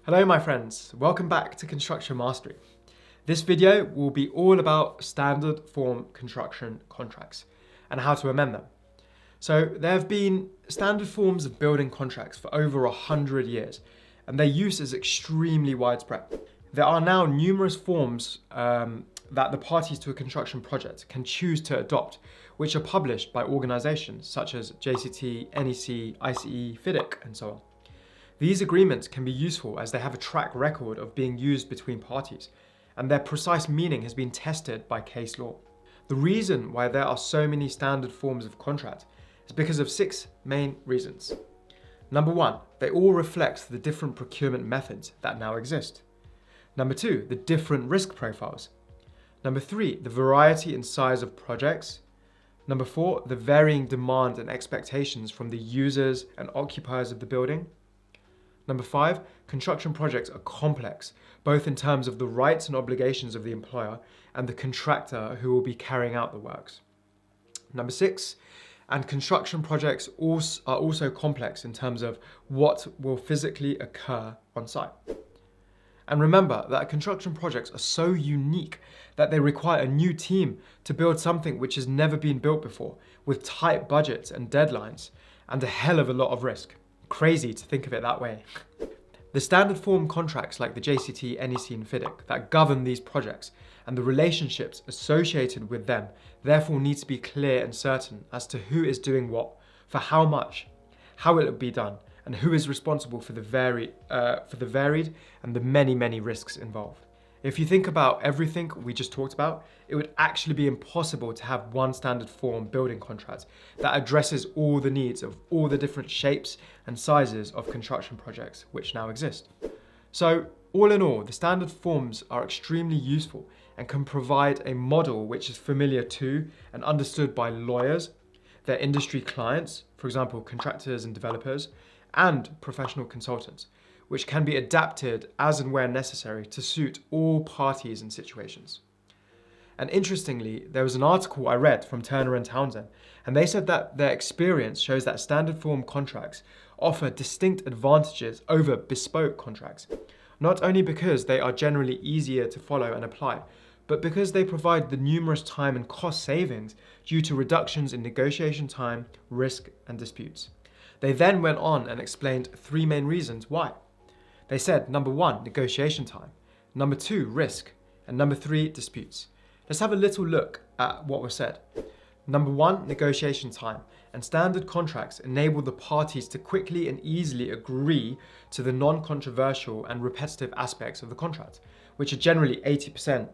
Hello my friends, welcome back to Construction Mastery. This video will be all about standard form construction contracts and how to amend them. So there have been standard forms of building contracts for over 100 years and their use is extremely widespread. There are now numerous forms that the parties to a construction project can choose to adopt, which are published by organizations such as JCT, NEC, ICE, FIDIC, and so on. These agreements can be useful as they have a track record of being used between parties, and their precise meaning has been tested by case law. The reason why there are so many standard forms of contract is because of 6 main reasons. Number 1, they all reflect the different procurement methods that now exist. Number 2, the different risk profiles. Number 3, the variety and size of projects. Number 4, the varying demand and expectations from the users and occupiers of the building. Number 5, construction projects are complex, both in terms of the rights and obligations of the employer and the contractor who will be carrying out the works. Number 6, and construction projects are also complex in terms of what will physically occur on site. And remember that construction projects are so unique that they require a new team to build something which has never been built before, with tight budgets and deadlines, and a hell of a lot of risk. Crazy to think of it that way. The standard form contracts like the JCT, NEC and FIDIC that govern these projects and the relationships associated with them therefore need to be clear and certain as to who is doing what, for how much, how it will be done, and who is responsible for the varied and the many risks involved. If you think about everything we just talked about, it would actually be impossible to have one standard form building contract that addresses all the needs of all the different shapes and sizes of construction projects which now exist. So, all in all, the standard forms are extremely useful and can provide a model which is familiar to and understood by lawyers, their industry clients, for example, contractors and developers, and professional consultants, which can be adapted as and where necessary to suit all parties and situations. And interestingly, there was an article I read from Turner & Townsend, and they said that their experience shows that standard form contracts offer distinct advantages over bespoke contracts, not only because they are generally easier to follow and apply, but because they provide the numerous time and cost savings due to reductions in negotiation time, risk, and disputes. They then went on and explained 3 main reasons why. They said, number 1, negotiation time, number 2, risk, and number 3, disputes. Let's have a little look at what was said. Number 1, negotiation time, and standard contracts enable the parties to quickly and easily agree to the non-controversial and repetitive aspects of the contract, which are generally 80%,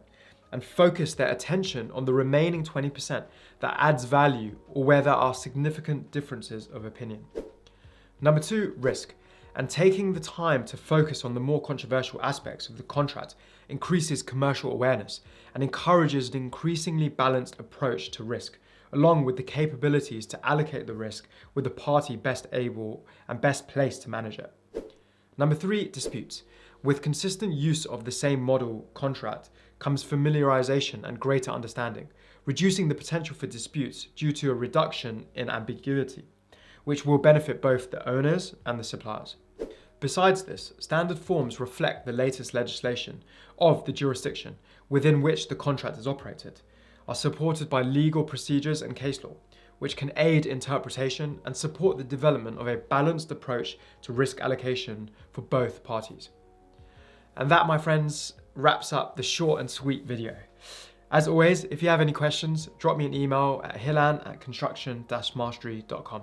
and focus their attention on the remaining 20% that adds value or where there are significant differences of opinion. Number 2, risk. And taking the time to focus on the more controversial aspects of the contract increases commercial awareness and encourages an increasingly balanced approach to risk, along with the capabilities to allocate the risk with the party best able and best placed to manage it. Number 3, disputes. With consistent use of the same model contract comes familiarization and greater understanding, reducing the potential for disputes due to a reduction in ambiguity, which will benefit both the owners and the suppliers. Besides this, standard forms reflect the latest legislation of the jurisdiction within which the contract is operated, are supported by legal procedures and case law, which can aid interpretation and support the development of a balanced approach to risk allocation for both parties. And that, my friends, wraps up the short and sweet video. As always, if you have any questions, drop me an email at hilan@construction-mastery.com.